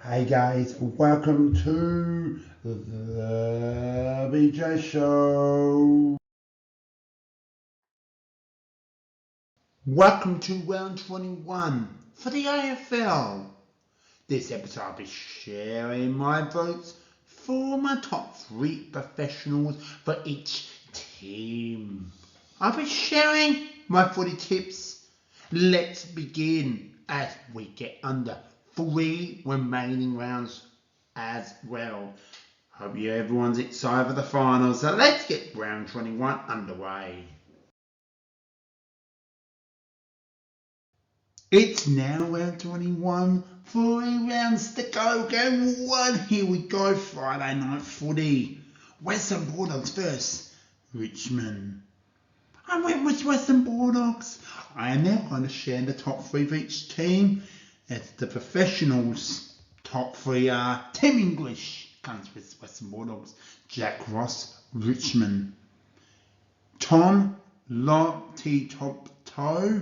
Hey guys, welcome to the BJ Show. Welcome to round 21 for the AFL. This episode I'll be sharing my votes for my top 3 professionals for each team. I'll be sharing my footy tips. Let's begin as we get under 3 remaining rounds as well. Hope everyone's excited for the finals, so let's get round 21 underway. It's now round 21, 3 rounds to go, game 1, here we go, Friday night footy. Western Bulldogs first, Richmond. I went with Western Bulldogs. I am now going to share the top 3 of each team. As the professionals, top 3 are Tim English, comes with Western Bulldogs, Jack Ross, Richmond, Tom Lottie Top Toe,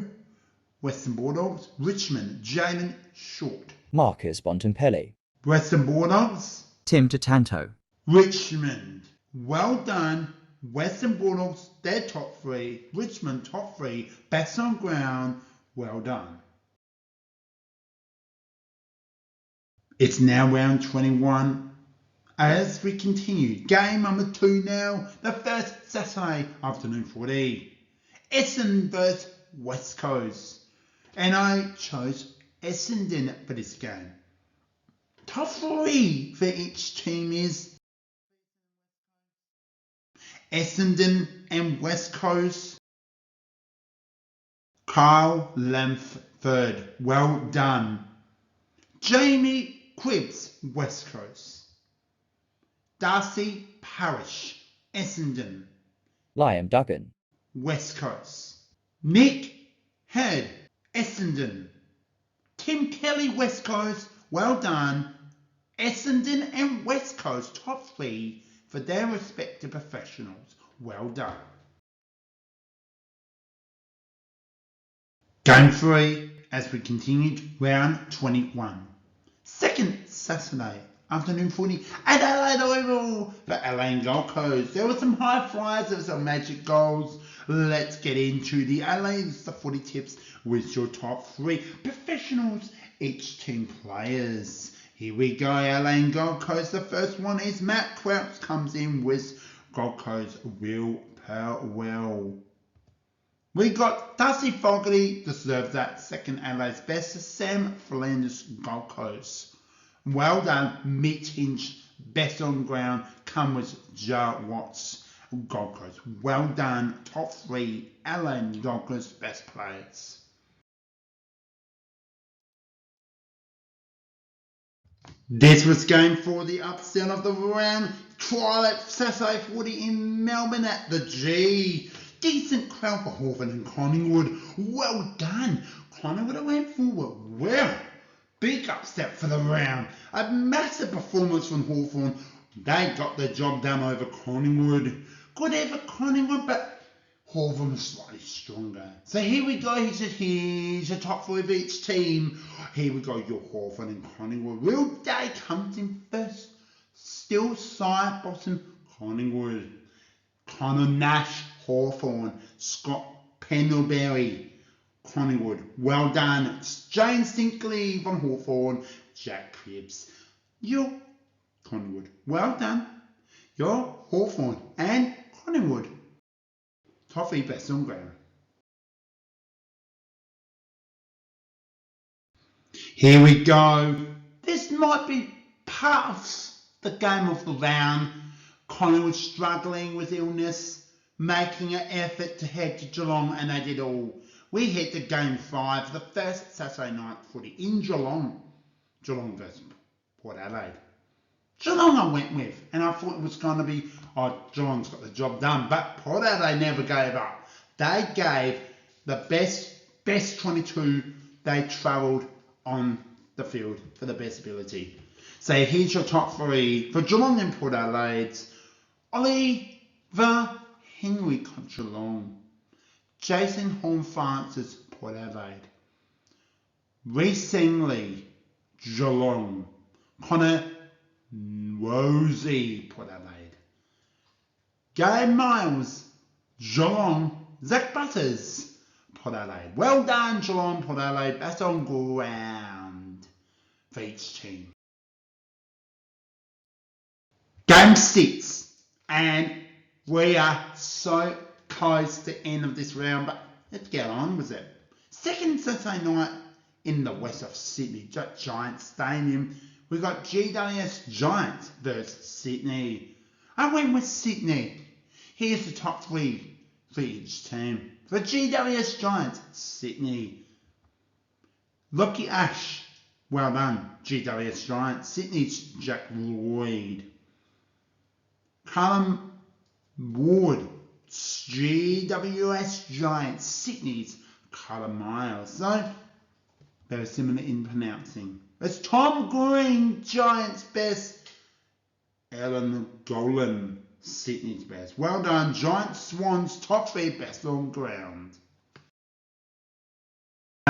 Western Bulldogs, Richmond, Jalen Short, Marcus Bontempelli, Western Bulldogs, Tim Tatanto, Richmond. Well done, Western Bulldogs, their top 3, Richmond top 3, best on ground, well done. It's now round 21 as we continue. Game number 2 now, the first Saturday afternoon footy. Essendon vs West Coast. And I chose Essendon for this game. Top 3 for each team is Essendon and West Coast. Kyle Lamford, well done. Jamie Cribbs, West Coast. Darcy Parish, Essendon. Liam Duggan, West Coast. Nick Head, Essendon. Tim Kelly, West Coast, well done. Essendon and West Coast, top 3 for their respective professionals, well done. Game 3 as we continued round 21. Second Saturday afternoon footy at Adelaide Oval for Adelaide and Gold Coast. There were some high flyers, there were some magic goals. Let's get into the Adelaide footy tips with your top 3 professionals, each team players. Here we go, Adelaide and Gold Coast. The first one is Matt Crouch, comes in with Gold Coast Will Powell. We got Darcy Fogarty, deserves that, second Adelaide's best. Sam Flanders, Gold Coast. Well done, Mitch Hinch, best on ground, come with Jar Watts, Gold Coast. Well done, top 3, Adelaide Gold Coast best players. This was game 4, the upset of the round. Twilight Saturday footy in Melbourne at the G. Decent crowd for Hawthorn and Collingwood. Well done. Collingwood went forward well. Big upset for the round. A massive performance from Hawthorn. They got the job done over Collingwood. Good effort Collingwood, but Hawthorn was slightly stronger. So here we go. Here's your top 3 of each team. Here we go. Your Hawthorn and Collingwood. Will Day comes in first. Still side bottom Collingwood. Connor Nash, Hawthorn. Scott Pendlebury, Collingwood. Well done. James Dinkley from Hawthorn. Jack Cribbs. Your Collingwood. Well done. Your Hawthorn and Collingwood. Top 3 best on ground. Here we go. This might be part of the game of the round. Collingwood struggling with illness, making an effort to head to Geelong, and they did all. We head to game 5, the first Saturday night footy in Geelong. Geelong versus Port Adelaide. Geelong I went with, and I thought it was going to be, Geelong's got the job done, but Port Adelaide never gave up. They gave the best 22 they travelled on the field for the best ability. So here's your top 3 for Geelong and Port Adelaide. Oliver Henry got Geelong. Jason Horne-Francis, Port Adelaide. Reece Engley, Geelong. Connor Wosie, Port Adelaide. Gabe Miles, Geelong, Zach Butters, Port Adelaide. Well done, Geelong, Port Adelaide. Best on ground for each team. Game 6, and we are so close to the end of this round, but let's get on with it. Second Saturday night in the west of Sydney, Giants Stadium, we got GWS Giants versus Sydney. I went with Sydney. Here's the top 3 for each team. For GWS Giants, Sydney. Lucky Ash, well done, GWS Giants. Sydney's Jack Lloyd. Callum Ward, GWS Giants. Sydney's Callum Miles. So, very similar in pronouncing. It's Tom Green, Giants best. Ellen Golan, Sydney's best. Well done, Giants Swans, top 3 best on ground.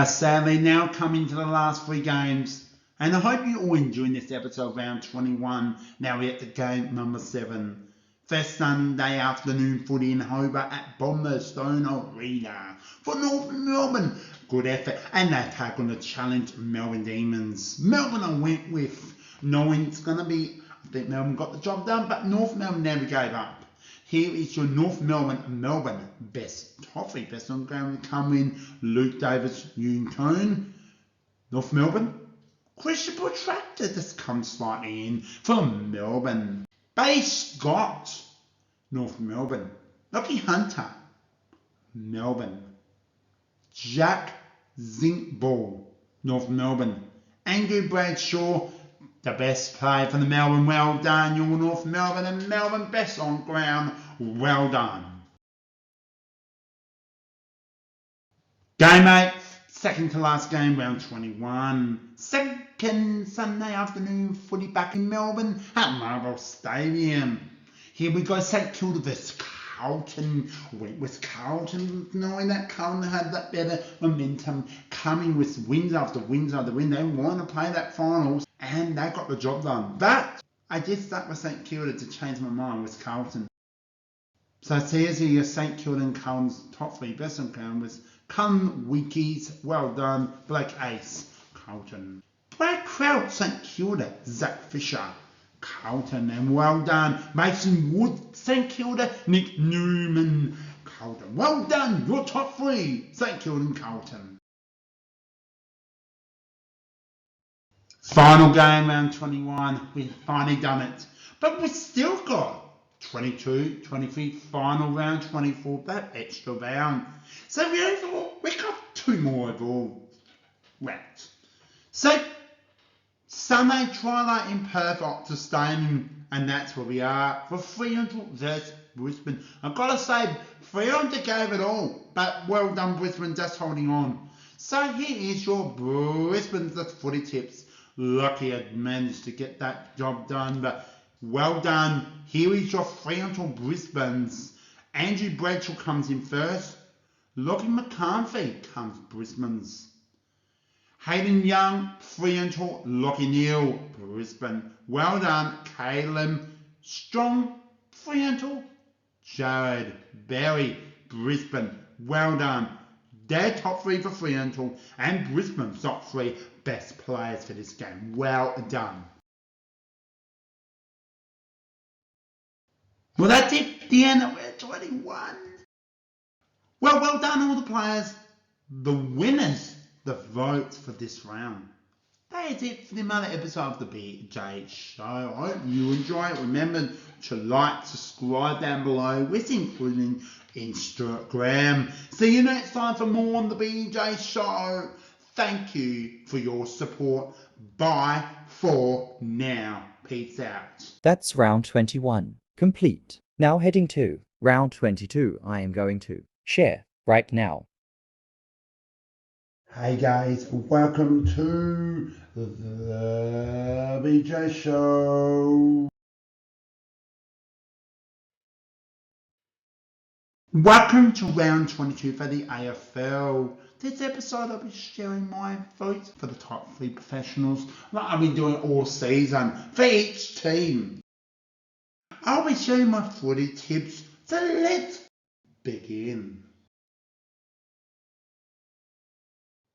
Sadly, now coming to the last 3 games, and I hope you all enjoyed this episode of round 21. Now we're at the game number 7. First Sunday afternoon footy in Hobart at Bomberstone Arena for North Melbourne. Good effort, and they're taking the challenge Melbourne Demons. Melbourne I went with, knowing it's going to be, I think Melbourne got the job done, but North Melbourne never gave up. Here is your North Melbourne best, top 3 best on ground come in. Luke Davis, Yoon Cone. North Melbourne, Christian Protractor just comes slightly in from Melbourne. Bay Scott, North Melbourne. Lucky Hunter, Melbourne. Jack Zinkball, North Melbourne. Andrew Bradshaw, the best player for the Melbourne. Well done, your North Melbourne, and Melbourne best on ground. Well done. Game 8, second to last game, round 21. Second Sunday afternoon footy back in Melbourne at Marvel Stadium. Here we go, St Kilda vs Carlton. Went with Carlton, knowing that Carlton had that better momentum, coming with wins after wins after win. They want to play that finals, and they got the job done. But I did start with St Kilda to change my mind with Carlton. So here's your St Kilda and Carlton's top 3 best on ground was Cullen Wikis, well done, Blake Ace, Carlton. Brad Crouch, St Kilda, Zach Fisher, Carlton, and well done, Mason Wood, St Kilda, Nick Newman, Carlton. Well done, your top 3, St Kilda and Carlton. Final game, round 21, we've finally done it, but we've still got 22, 23, final round, 24, that extra round. So we got 2 more overall rounds. So, Sunday twilight in Perth Optus Stadium, and that's where we are for Fremantle vs Brisbane. I've got to say, Fremantle gave it all, but well done Brisbane, just holding on. So here is your Brisbane footy tips. Lucky I managed to get that job done, but well done. Here is your Fremantle Brisbane's. Andrew Bradshaw comes in first. Lockie McCarthy comes Brisbane's. Hayden Young, Fremantle. Lockie Neal, Brisbane. Well done. Caleb Strong, Fremantle. Jared Berry, Brisbane. Well done. Their top 3 for Fremantle, and Brisbane's top 3 best players for this game. Well done. Well, that's it, the end of round 21. Well done all the players. The winners, the votes for this round. That is it for another episode of the BJ Show. I hope you enjoy it. Remember to like, subscribe down below, with including Instagram. See you next time for more on the BJ Show. Thank you for your support. Bye for now. Peace out. That's round 21. Complete. Now heading to round 22. I am going to share right now. Hey guys, welcome to the BJ Show. Welcome to round 22 for the AFL. This episode I'll be sharing my votes for the top 3 professionals like I've been doing all season for each team. I'll be sharing my footy tips, so let's begin.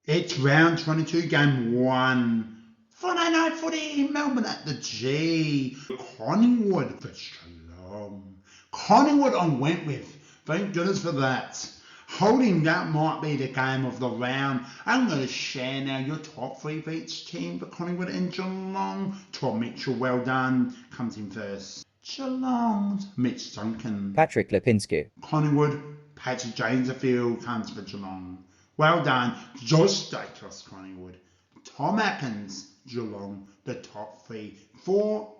It's round 22, game 1. Friday night footy in Melbourne at the G. Collingwood for Geelong. Collingwood I went with. Thank goodness for that. Holding that might be the game of the round. I'm going to share now your top 3 for each team for Collingwood and Geelong. Tom Mitchell, well done, comes in first. Geelong's Mitch Duncan. Patrick Lipinski. Collingwood, Patrick Dangerfield comes for Geelong. Well done, Josh Dacos, Collingwood. Tom Atkins, Geelong, the top 3 for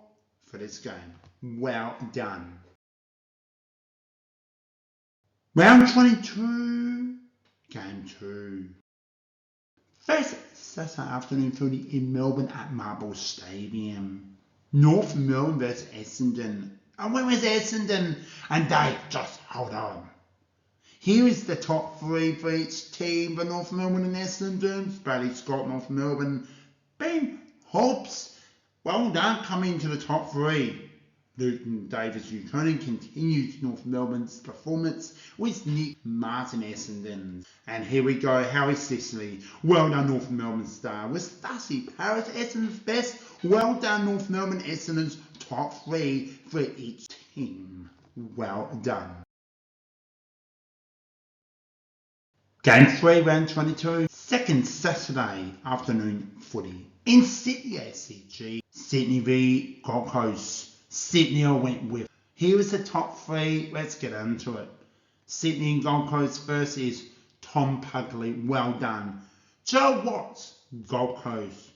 this game. Well done. Round 22, game 2. First Saturday afternoon footy in Melbourne at Marble Stadium. North Melbourne vs Essendon. And when was Essendon? And they just hold on. Here is the top 3 for each team for North Melbourne and Essendon. Bradley Scott, North Melbourne. Ben Hobbs, well done, coming into the top 3. Luton Davis Buchanan continues North Melbourne's performance with Nick Martin Essendon. And here we go, Harry Sicily. Well done, North Melbourne star. With Darcy Paris, Essendon's best. Well done, North Melbourne Essendon's top 3 for each team. Well done. Game 3, round 22. Second Saturday afternoon footy in Sydney ACG. Sydney v Gold Coast. Sydney I went with. Here is the top 3. Let's get into it. Sydney and Gold Coast first is Tom Pugley. Well done. Joe Watts, Gold Coast.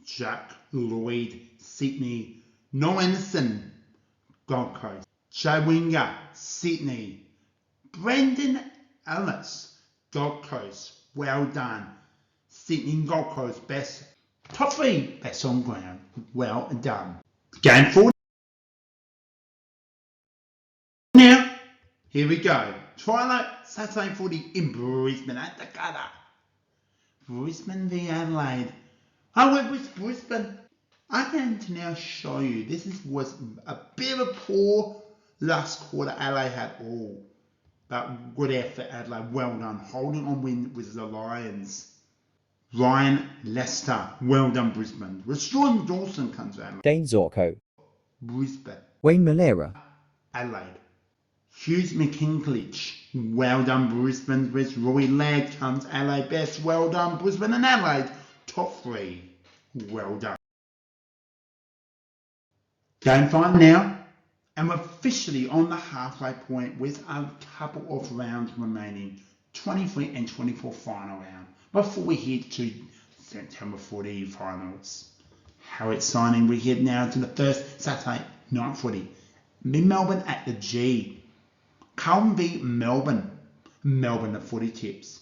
Jack Lloyd, Sydney. Noel Anderson, Gold Coast. Jay Winger, Sydney. Brendan Ellis, Gold Coast. Well done. Sydney and Gold Coast best. Top 3 best on ground. Well done. Game 4. Now, here we go. Twilight Saturday footy in Brisbane at the Gutter. Brisbane v Adelaide. I went with Brisbane. I'm going to now show you. Was a bit of a poor last quarter. Adelaide had all. But good effort, Adelaide. Well done. Holding on win with the Lions. Ryan Lester. Well done, Brisbane. Jordan Dawson comes out. Dane Zorko. Brisbane. Wayne Malera. Adelaide. Hughes McKinklich. Well done, Brisbane. With Roy Laird comes Adelaide best. Well done, Brisbane and Adelaide. Top 3. Well done. Game 5 now. And we're officially on the halfway point with a couple of rounds remaining. 23 and 24 final round. Before we head to September 40 finals. How exciting. We head now to the first Saturday night footy. In Melbourne at the G. Carlton v Melbourne. Melbourne the footy tips.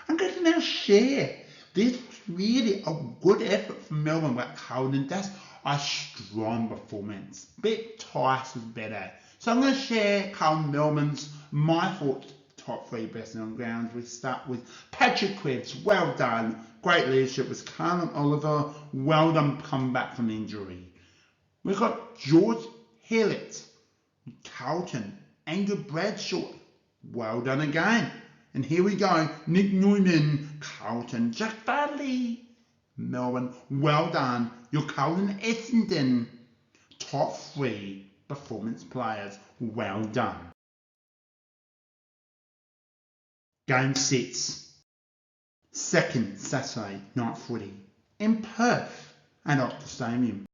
I'm going to now share. This really a good effort from Melbourne with Carlton. That's a strong performance. Bit twice as better. So I'm going to share Carlton Melbourne's my thoughts top 3 best on grounds. We start with Patrick Cripps. Well done. Great leadership with Carlton Oliver. Well done, come back from injury. We've got George Hillett. Carlton. Andrew Bradshaw, well done again. And here we go, Nick Newman, Carlton. Jack Bradley, Melbourne, well done. Your Carlton Essendon, top 3 performance players, well done. Game 6, second Saturday night footy in Perth and Optus Stadium.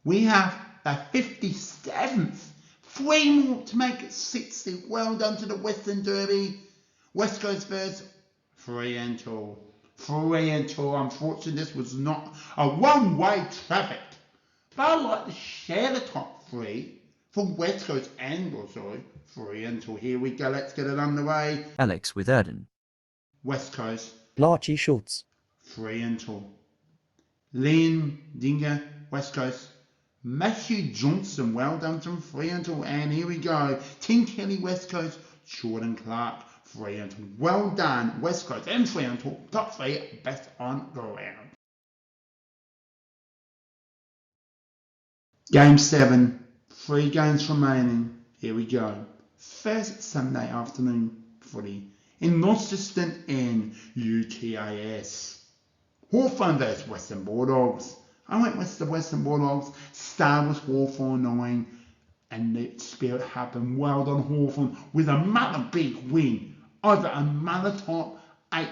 We have the 57th. 3 more to make it 60. Well done to the Western Derby. West Coast first. 3 and 2. 3 and 2. Unfortunately, this was not a one-way traffic. But I'd like to share the top 3 from West Coast and also 3 and 2. Here we go. Let's get it underway. Alex Witherden. West Coast. Larchie Schultz. 3 and 2. Liam Dinger, West Coast. Matthew Johnson, well done from 3 and 2. And here we go. Tim Kelly, West Coast, Jordan Clark, Fremantle. Well done, West Coast and Fremantle, top 3, best on ground. Game 7, 3 games remaining. Here we go. First Sunday afternoon footy in Launceston and UTAS. Hawthorn vs Western Bulldogs. I went with the Western Bulldogs. Star was Hawthorn 9 and the spirit happened. Well done Hawthorn with another big win over another top 8,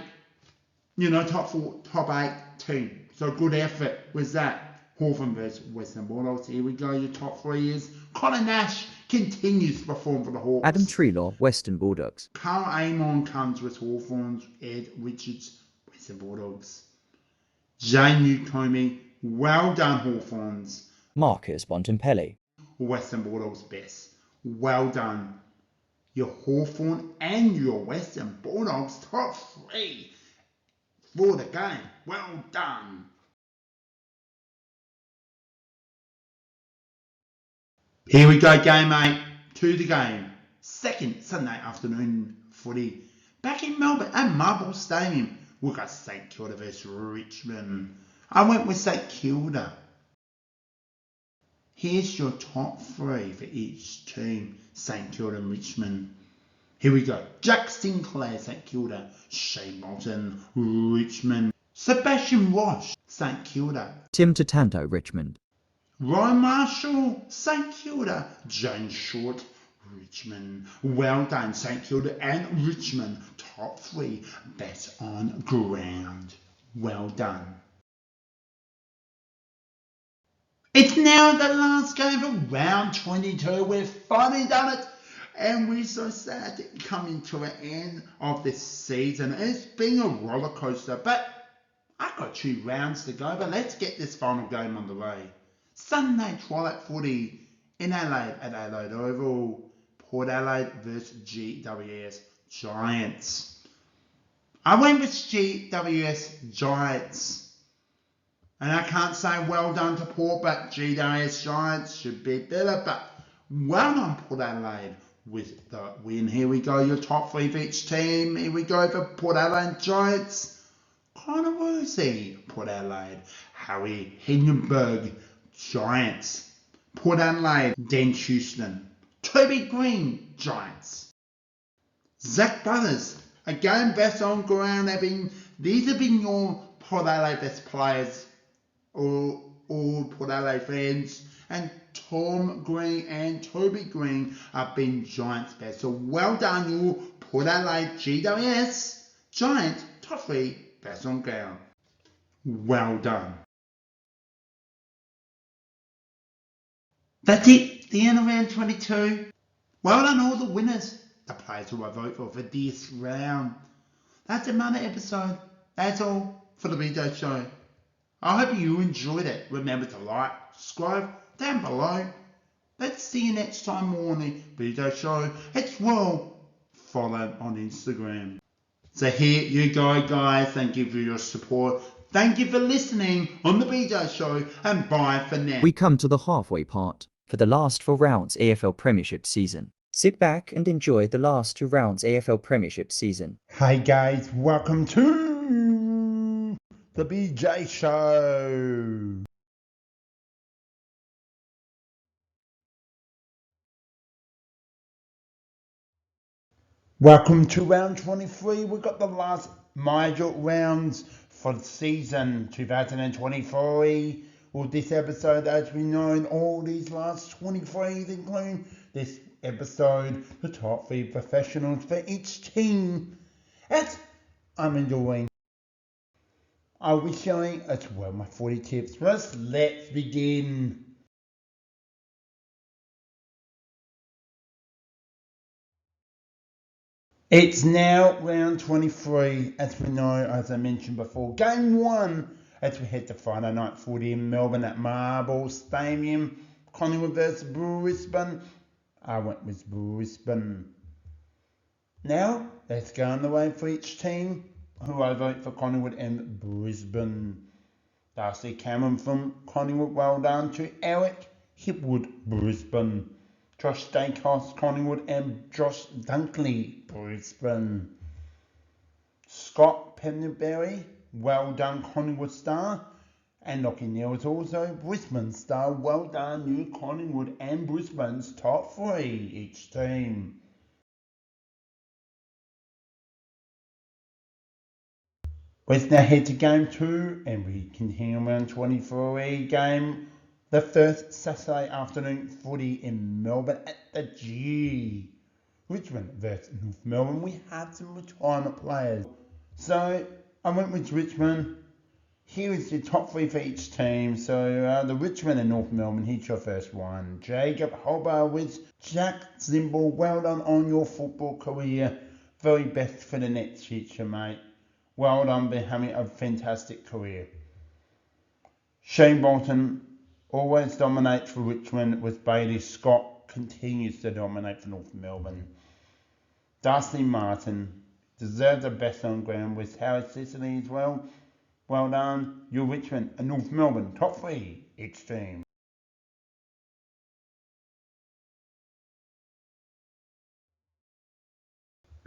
top 4, top 8 team. So good effort was that. Hawthorn vs Western Bulldogs. Here we go. Your top 3 is Connor Nash continues to perform for the Hawks. Adam Treloar, Western Bulldogs. Carl Amon comes with Hawthorns. Ed Richards, Western Bulldogs. Jane Newcombe, well done Hawthorns. Marcus Bontempelli, Western Bulldogs best. Well done. Your Hawthorn and your Western Bulldogs top 3 for the game. Well done. Here we go, game 8, to the game. Second Sunday afternoon footy. Back in Melbourne at Marble Stadium, we've got St Kilda vs Richmond. I went with St Kilda. Here's your top 3 for each team, St Kilda and Richmond. Here we go. Jack Sinclair, St Kilda. Shane Moulton, Richmond. Sebastian Roche, St Kilda. Tim Tatanto, Richmond. Ryan Marshall, St Kilda. James Short, Richmond. Well done, St Kilda and Richmond. Top 3, best on ground. Well done. It's now the last game of round 22. We've finally done it. And we're so sad to come to an end of this season. It's been a roller coaster, but I've got 2 rounds to go. But let's get this final game on the way. Sunday twilight footy in Adelaide at Adelaide Oval. Port Adelaide vs GWS Giants. I went with GWS Giants. And I can't say well done to Port, but GWS Giants should be better. But well done Port Adelaide with the win. Here we go, your top 3 for each team. Here we go for Port Adelaide Giants. Connor Woolsey, Port Adelaide. Harry Hindenburg, Giants. Port Adelaide, Dan Houston. Toby Green, Giants. Zach Brothers, again best on ground. These have been your Port Adelaide best players, all Port Adelaide fans. And Tom Green and Toby Green have been Giants best. So well done, you Port Adelaide GWS Giants top 3 best on ground. Well done. That's it, the end of round 22. Well done all the winners, the players who I vote for this round. That's another episode. That's all for the video show. I hope you enjoyed it. Remember to like, subscribe down below. Let's see you next time on the video show. It's well follow on Instagram. So here you go guys. Thank you for your support. Thank you for listening on the video show and bye for now. We come to the halfway part for the last 4 rounds AFL Premiership season. Sit back and enjoy the last 2 rounds AFL Premiership season. Hey guys, welcome to the BJ Show. Welcome to round 23. We've got the last major rounds for the season 2023. Well, this episode, as we know, in all these last 23s, including this episode, the top 3 professionals for each team. As I'm enjoying, I'll be showing as well my 40 tips. First, let's begin. It's now round 23, as we know, as I mentioned before. Game 1, as we head to Friday night footy in Melbourne at Marble Stadium. Collingwood vs Brisbane. I went with Brisbane. Now, let's go on the way for each team who I vote for Collingwood and Brisbane. Darcy Cameron from Collingwood, well done to Eric Hipwood, Brisbane. Josh Dacos, Collingwood, and Josh Dunkley, Brisbane. Scott Penderbury, well done, Collingwood star. And Lockie Neal is also Brisbane star. Well done, New Collingwood and Brisbane's top three each team. Let's now head to game 2 and we continue round 23 game. The first Saturday afternoon footy in Melbourne at the G. Richmond versus North Melbourne. We have some retirement players. So I went with Richmond. Here is the top 3 for each team. So the Richmond and North Melbourne, here's your first one. Jacob Holbowitz, Jack Zimble, well done on your football career. Very best for the next future, mate. Well done for having a fantastic career. Shane Bolton always dominates for Richmond with Bailey. Scott continues to dominate for North Melbourne. Dusty Martin deserves the best on ground with Harry Sicily as well. Well done, you're Richmond and North Melbourne, top 3 each team.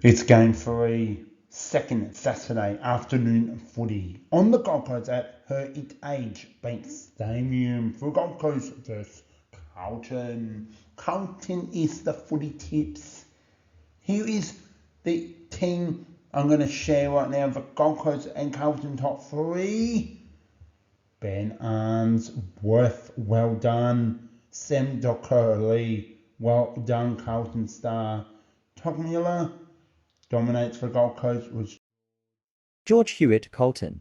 It's game 3, second Saturday afternoon footy on the Gold Coast at Heritage Bank Stadium for Gold Coast versus Carlton. Carlton is the footy tips. Here is the team I'm going to share right now for Gold Coast and Carlton top 3. Ben Arnsworth, well done. Sam Dockerley, well done, Carlton star. Todd Miller dominates for Gold Coast with George Hewitt, Carlton.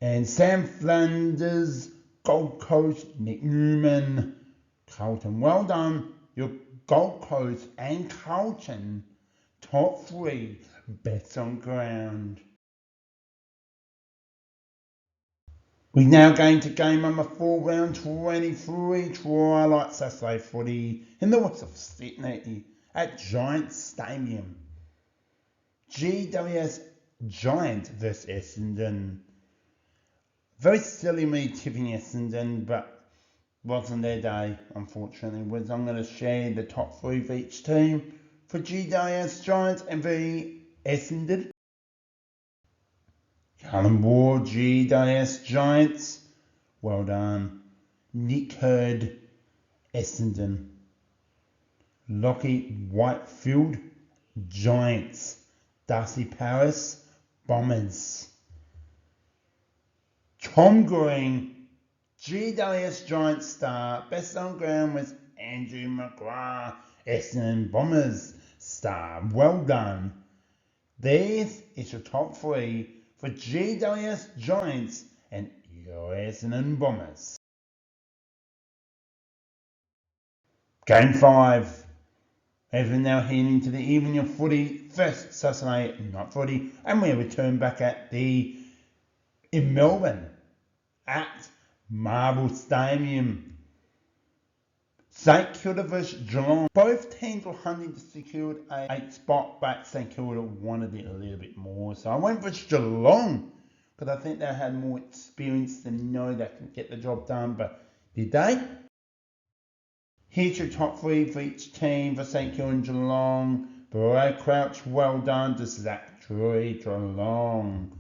And Sam Flanders, Gold Coast, Nick Newman, Carlton. Well done, your Gold Coast and Carlton top 3 bets on ground. We're now going to game number 4, round 23, Twilight Saturday footy in the west of Sydney at Giants Stadium. GWS Giants versus Essendon. Very silly me tipping Essendon, but wasn't their day, unfortunately. I'm going to share the top 3 for each team for GWS Giants and for Essendon. Callum Ward, GWS Giants. Well done. Nick Hurd, Essendon. Lockie Whitefield, Giants. Darcy Paris, Bombers. Tom Green, GWS Giants star. Best on ground with Andrew McGrath, Essendon Bombers star. Well done. This is your top 3 for GWS Giants and your Essendon Bombers. Game 5. As we're now heading into the evening of footy, first Saturday night footy, and we return back in Melbourne at Marble Stadium. St Kilda versus Geelong. Both teams were hunting to secure a 8th spot, but St Kilda wanted it a little bit more. So I went for Geelong because I think they had more experience to know they can get the job done. But did they? Here's your top 3 for each team for St Kilda and Geelong. Brad Crouch, well done to Zach Troy, Geelong.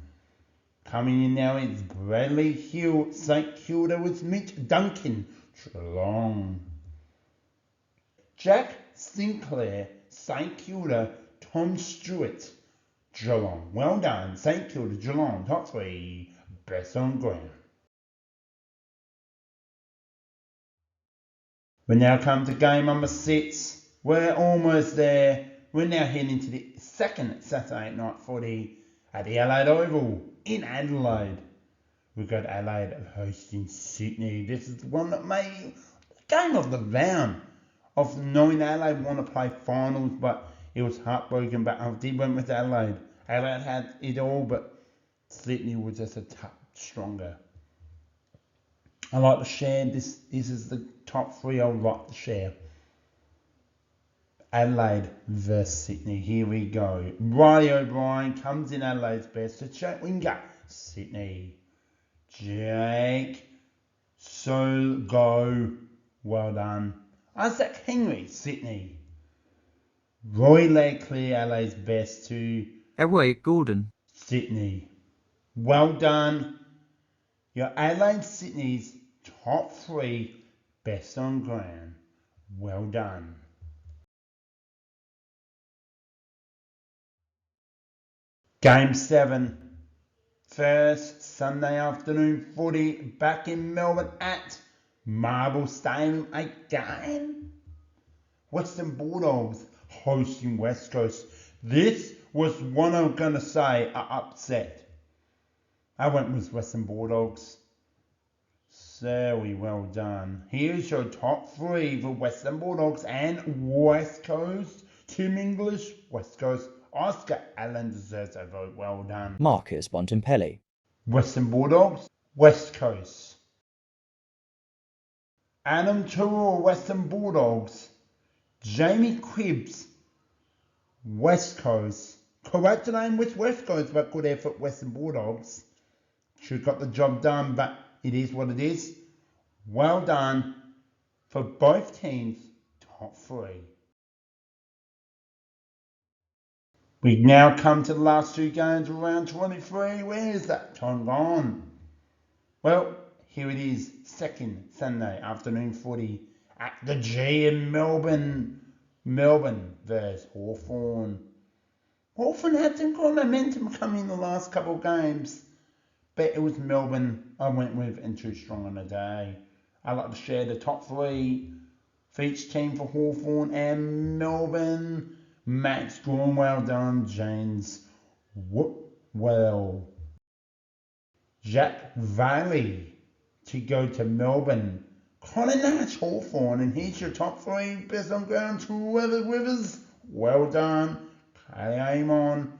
Coming in now is Bradley Hill, St Kilda with Mitch Duncan, Geelong. Jack Sinclair, St Kilda, Tom Stewart, Geelong. Well done, St Kilda, Geelong, top 3, best on ground. We now come to game number 6. We're almost there. We're now heading to the second Saturday night footy at the Adelaide Oval in Adelaide. We've got Adelaide hosting Sydney. This is one that made game of the round. Of knowing Adelaide want to play finals, but it was heartbroken. But I did went with Adelaide. Adelaide had it all, but Sydney was just a touch stronger. I like to share this. This is the top 3 I would like to share. Adelaide versus Sydney. Here we go. Riley O'Brien comes in Adelaide's best to check winger. Sydney. Jake. So go. Well done. Isaac Henry, Sydney. Roy Leclerc, LA's best to Roy Gordon. Sydney. Well done. Your Adelaide Sydney's top 3 best on ground. Well done. Game 7. First Sunday afternoon footy back in Melbourne at Marble Stadium again. Western Bulldogs hosting West Coast. This was one I'm going to say an upset. I went with Western Bulldogs. Very well done. Here's your top 3 for Western Bulldogs and West Coast. Tim English, West Coast. Oscar Allen deserves a vote. Well done. Marcus Bontempelli. Western Bulldogs, West Coast. Adam Turrell, Western Bulldogs. Jamie Cribbs, West Coast. Correct name with West Coast, but good effort, Western Bulldogs. Should have got the job done, but it is what it is. Well done for both teams, top 3. We now come to the last 2 games of round 23. Where is that time gone? Well, here it is, second Sunday afternoon footy at the G in Melbourne. Melbourne versus Hawthorn. Hawthorn had some good momentum coming in the last couple of games, but it was Melbourne I went with and too strong on the day. I'd like to share the top 3 for each team for Hawthorn and Melbourne. Max Gorn, well done. James Whitwell. Jack Valley to go to Melbourne. Connor Nash, Hawthorn, and here's your top 3 best on ground. Trevor Rivers, well done. Kay Amon,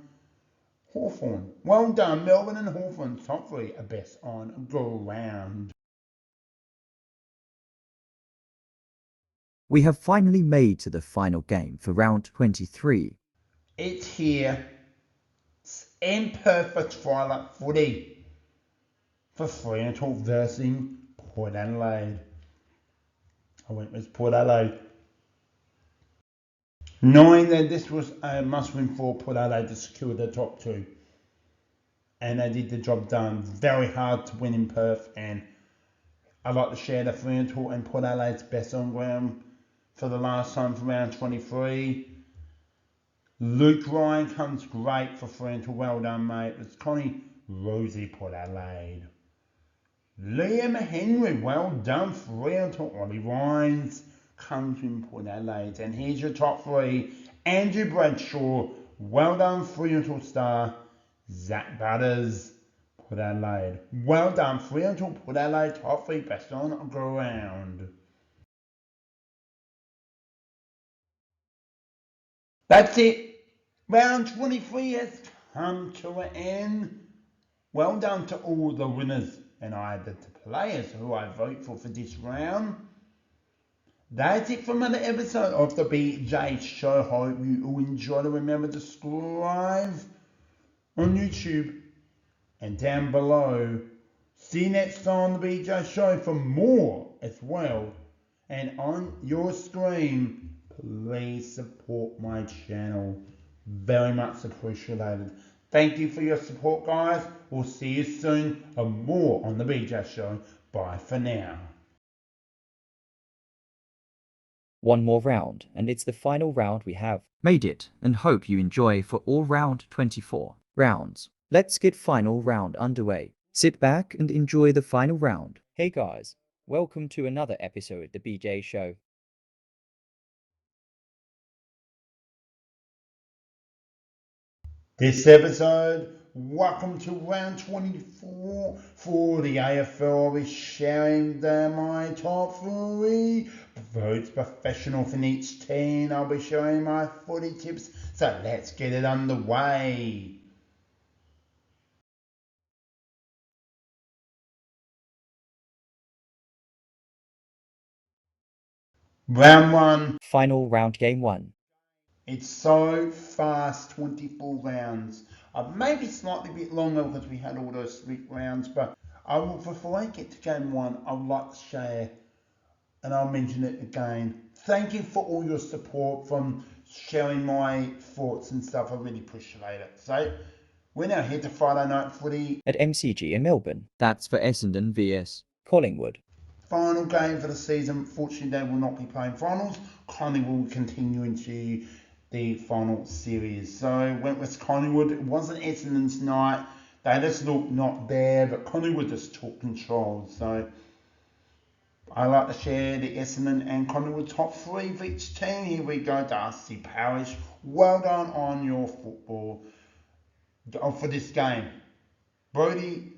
Hawthorn, well done. Melbourne and Hawthorn, top 3 are best on ground. We have finally made to the final game for round 23. It's here. It's imperfect twilight footy for Fremantle versus Port Adelaide. I went with Port Adelaide. Knowing that this was a must-win for Port Adelaide to secure the top 2. And they did the job done. Very hard to win in Perth, and I'd like to share the Fremantle and Port Adelaide's best on ground for the last time for round 23. Luke Ryan comes great for Fremantle. Well done, mate. It's Connie Rosie, Port Adelaide. Liam Henry, well done. Fremantle. Ollie Rhines comes in Port Adelaide. And here's your top 3. Andrew Bradshaw, well done. Fremantle star. Zach Butters, Port Adelaide. Well done. Fremantle, Port Adelaide, top 3 best on ground. That's it. Round 23 has come to an end. Well done to all the winners and either the players who I vote for this round. That's it for another episode of the BJ Show. Hope you all enjoyed it. Remember to subscribe on YouTube and down below. See you next time on the BJ Show for more as well. And on your screen, please support my channel. Very much appreciated. Thank you for your support, guys. We'll see you soon and more on the BJ Show. Bye for now. One more round, and it's the final round we have made it, and hope you enjoy for all round 24 rounds. Let's get final round underway. Sit back and enjoy the final round. Hey guys, welcome to another episode of the BJ Show. This episode, welcome to round 24 for the AFL. I'll be sharing my top 3 votes professional from each team. I'll be sharing my footy tips, so let's get it underway. Round 1. Final round, game 1. It's so fast, 24 rounds. Maybe slightly bit longer because we had all those split rounds, but before I get to game 1, I would like to share, and I'll mention it again, thank you for all your support from sharing my thoughts and stuff. I really appreciate it. So we're now here to Friday night footy. At MCG in Melbourne. That's for Essendon vs Collingwood. Final game for the season. Fortunately, they will not be playing finals. Collingwood will continue into the final series. So went with Collingwood. It wasn't Essendon's night. They just looked not there, but Collingwood just took control. So I like to share the Essendon and Collingwood top three for each team. Here we go, Darcy Parish. Well done on your football for this game. Brody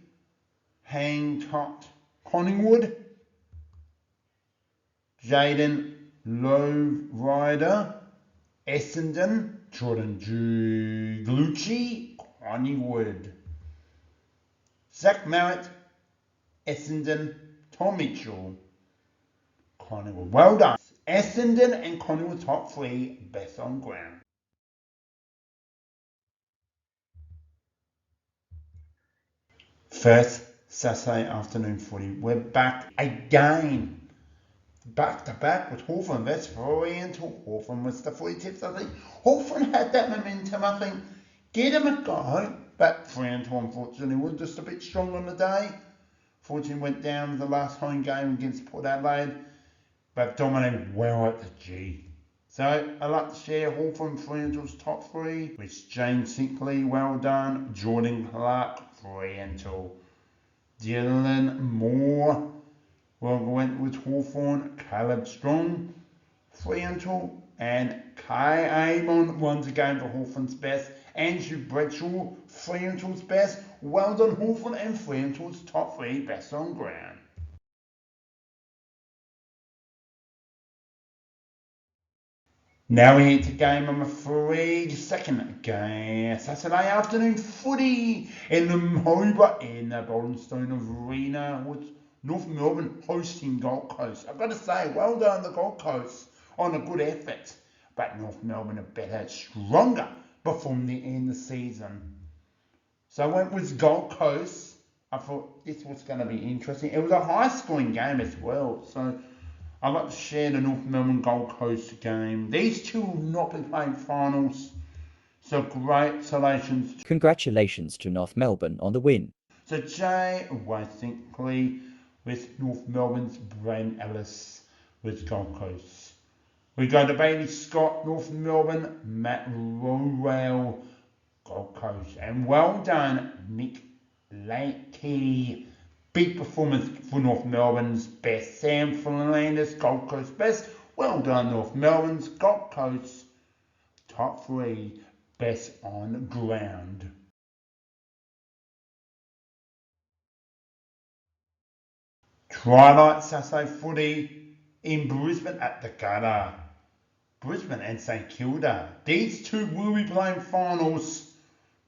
Hancock, Collingwood. Jaden Lowrider, Essendon. Jordan Glucci, Collingwood. Zach Merritt, Essendon. Tom Mitchell, Collingwood. Well done. Essendon and Collingwood top three, best on ground. First Saturday afternoon footy. We're back again. Back to back with Hawthorn. That's Fremantle. Hawthorn was the footy tips, I think. Hawthorn had that momentum, I think. Get them a go. But Fremantle, unfortunately, was just a bit strong on the day. Fortunately, went down the last home game against Port Adelaide, but dominated well at the G. So I like to share Hawthorn Fremantle's top three with James Sinkley, well done. Jordan Clark, Fremantle. Dylan Moore, well, went with Hawthorn. Caleb Strong, Fremantle. And Kai Amon once again for Hawthorn's best. Andrew Bradshaw, Fremantle's best. Well done, Hawthorn and Fremantle's top three best on ground. Now we're here to game number three, second game, Saturday afternoon footy in the Hobart in the Boltonstone Arena with North Melbourne hosting Gold Coast. I've got to say, well done the Gold Coast on a good effort, but North Melbourne are better, stronger before the end of the season. So I went with Gold Coast. I thought this was going to be interesting. It was a high scoring game as well, so I'd like to share the North Melbourne Gold Coast game. These two will not be playing finals, so Congratulations to North Melbourne on the win. So Jay Wasinkly with North Melbourne's Brain Ellis with Gold Coast. We go to Bailey Scott, North Melbourne, Matt Rowell, Gold Coast. And well done, Nick Lakey. Big performance for North Melbourne's best. Sam Fernandez, Gold Coast best. Well done, North Melbourne's Gold Coast top three best on ground. Twilight Saturday footy in Brisbane at the Gutter. Brisbane and St Kilda. These two will be playing finals,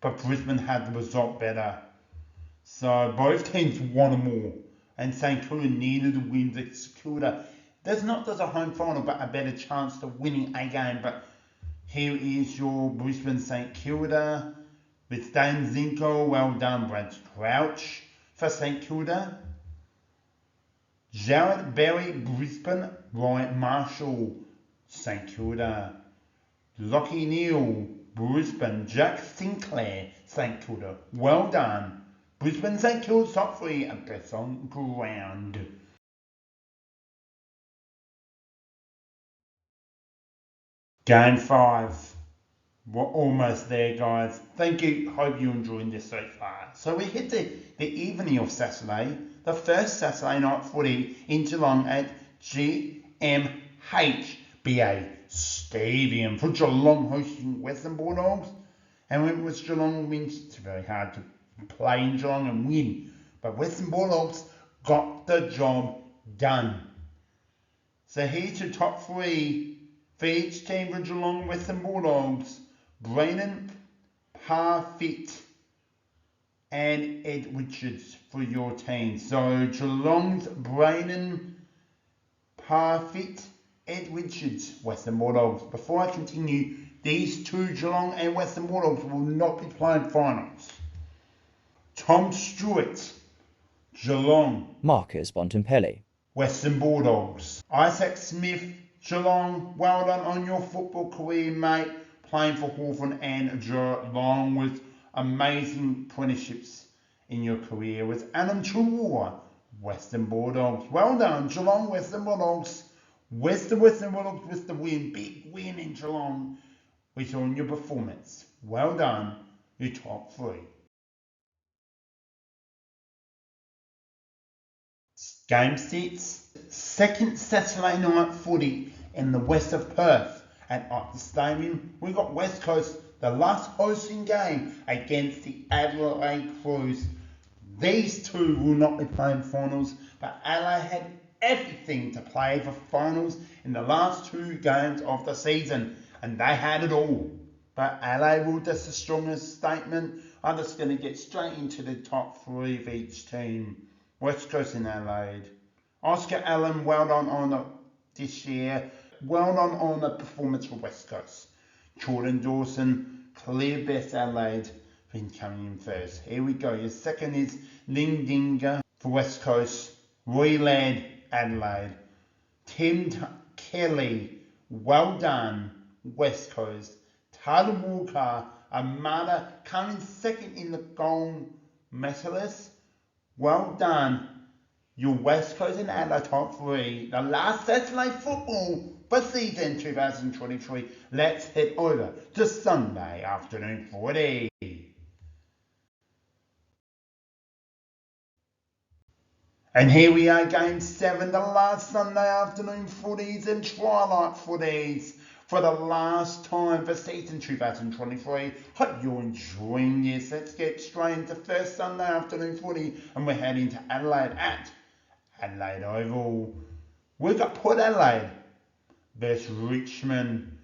but Brisbane had the result better. So both teams wanted more, and St Kilda needed to win the Kilda. There's not just a home final, but a better chance to winning a game. But here is your Brisbane St Kilda with Dan Zinko. Well done, Brad Crouch for St Kilda. Jared Berry, Brisbane. Ryan Marshall, St Kilda. Lockie Neal, Brisbane. Jack Sinclair, St Kilda. Well done. Brisbane St Kilda top three and best on ground. Game 5. We're almost there, guys. Thank you. Hope you enjoyed this so far. So we hit the evening of Saturday, the first Saturday night footy in Geelong at GMHBA Stadium for Geelong hosting Western Bulldogs. And when it was Geelong wins, it's very hard to play in Geelong and win. But Western Bulldogs got the job done. So here's your top three for each team for Geelong Western Bulldogs. Brayden Parfitt and Ed Richards for your team. So Geelong's Brayden Parfitt, Ed Richards, Western Bulldogs. Before I continue, these two Geelong and Western Bulldogs will not be playing finals. Tom Stewart, Geelong. Marcus Bontempelli. Western Bulldogs. Isaac Smith, Geelong, well done on your football career, mate. Playing for Hawthorn and Geelong with amazing premierships in your career with Adam Chua, Western Bulldogs. Well done, Geelong, Western Bulldogs. Western Bulldogs with the win. Big win in Geelong. We saw in your performance. Well done, your top three. Game 6, second Saturday night footy in the west of Perth at Optus Stadium. We got West Coast, the last hosting game against the Adelaide Crows. These two will not be playing finals, but Adelaide had everything to play for finals in the last two games of the season, and they had it all. But Adelaide will just the strongest statement. I'm just going to get straight into the top three of each team. West Coast and Adelaide. Oscar Allen, well done on this year. Well done on the performance for West Coast. Jordan Dawson, clear best Adelaide, been coming in first. Here we go. Your second is Ling Dinga for West Coast. Roy Ladd, Adelaide. Tim Kelly, well done, West Coast. Tyler Walker, Armada, coming second in the gold medalist. Well done, your West Coast and Adelaide top three. The last Saturday football for season 2023. Let's head over to Sunday afternoon footy. And here we are, game 7, the last Sunday afternoon footies and twilight footies for the last time for season 2023. Hope you're enjoying this. Let's get straight into first Sunday afternoon footy, and we're heading to Adelaide at Adelaide Oval. We've got Port Adelaide versus Richmond.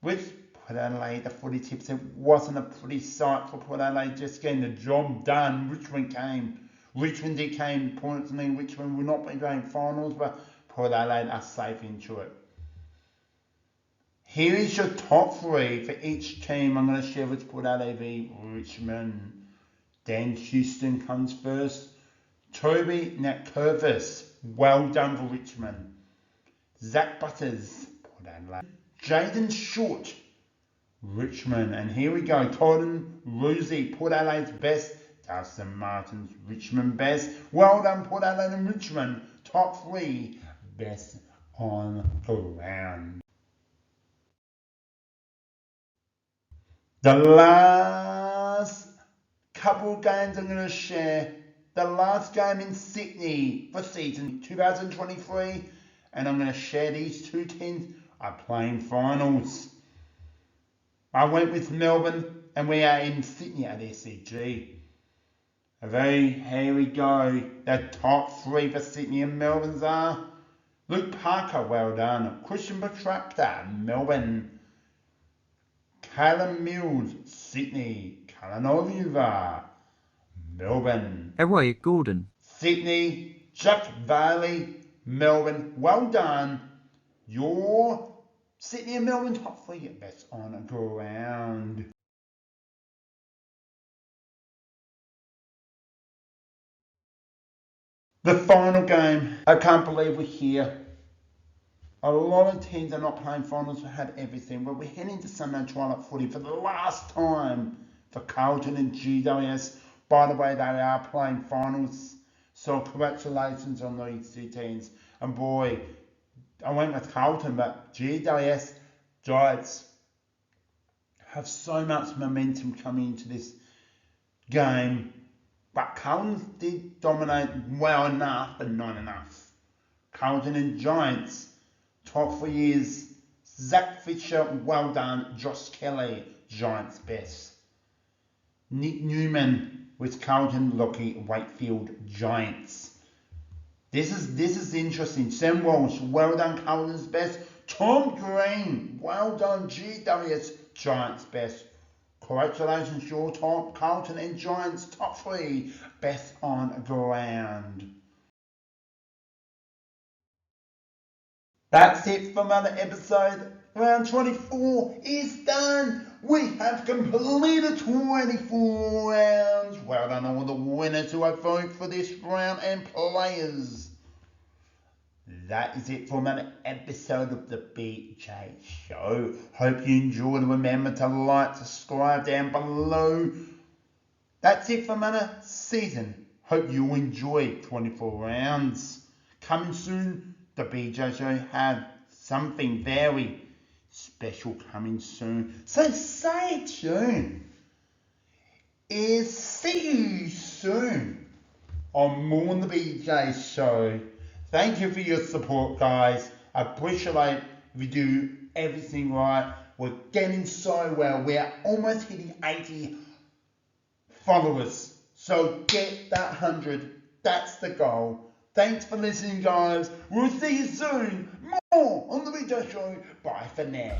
With Port Adelaide, the footy tips, it wasn't a pretty sight for Port Adelaide, just getting the job done. Richmond came pointedly. Richmond will not be playing finals, but Port Adelaide are safe into it. Here is your top three for each team. I'm going to share with Port Adelaide v Richmond. Dan Houston comes first. Toby Natkervis, well done for Richmond. Zach Butters, Port Adelaide. Jaden Short, Richmond. And here we go. Colin Rosey, Port Adelaide's best. Dustin Martin's Richmond best. Well done, Port Adelaide and Richmond. Top three, best on the round. The last couple of games I'm going to share. The last game in Sydney for season 2023. And I'm going to share these two teams are playing finals. I went with Melbourne and we are in Sydney at SCG. Here we go. The top three for Sydney and Melbourne's are Luke Parker, well done. Christian Petracca, Melbourne. Callum Mills, Sydney. Kalanova, Melbourne. Roy Gordon. Sydney. Jack Bailey, Melbourne. Well done. Your Sydney and Melbourne top three best on the ground. The final game. I can't believe we're here. A lot of teams are not playing finals. We had everything, but we're heading to Sunday twilight footy for the last time for Carlton and GWS. By the way, they are playing finals, so congratulations on these two teams. And boy, I went with Carlton, but GWS Giants have so much momentum coming into this game. But Carlton did dominate well enough, but not enough. Carlton and Giants, top 4 years. Zach Fisher, well done. Josh Kelly, Giants best. Nick Newman with Carlton, Lockie Wakefield, Giants. This is interesting. Sam Walsh, well done, Carlton's best. Tom Green, well done, GWS, Giants best. Congratulations, your top Carlton and Giants top three best on ground. That's it for another episode. Round 24 is done. We have completed 24 rounds. Well done all the winners who have voted for this round and players. That is it for another episode of the BJ Show. Hope you enjoyed. Remember to like, subscribe down below. That's it for another season. Hope you enjoy 24 rounds. Coming soon, the BJ Show have something very special coming soon. So stay tuned. See you soon on more on the BJ Show. Thank you for your support, guys. I appreciate if you do everything right. We're getting so well. We're almost hitting 80 followers. So get that 100. That's the goal. Thanks for listening, guys. We'll see you soon. More on the BJ Show. Bye for now.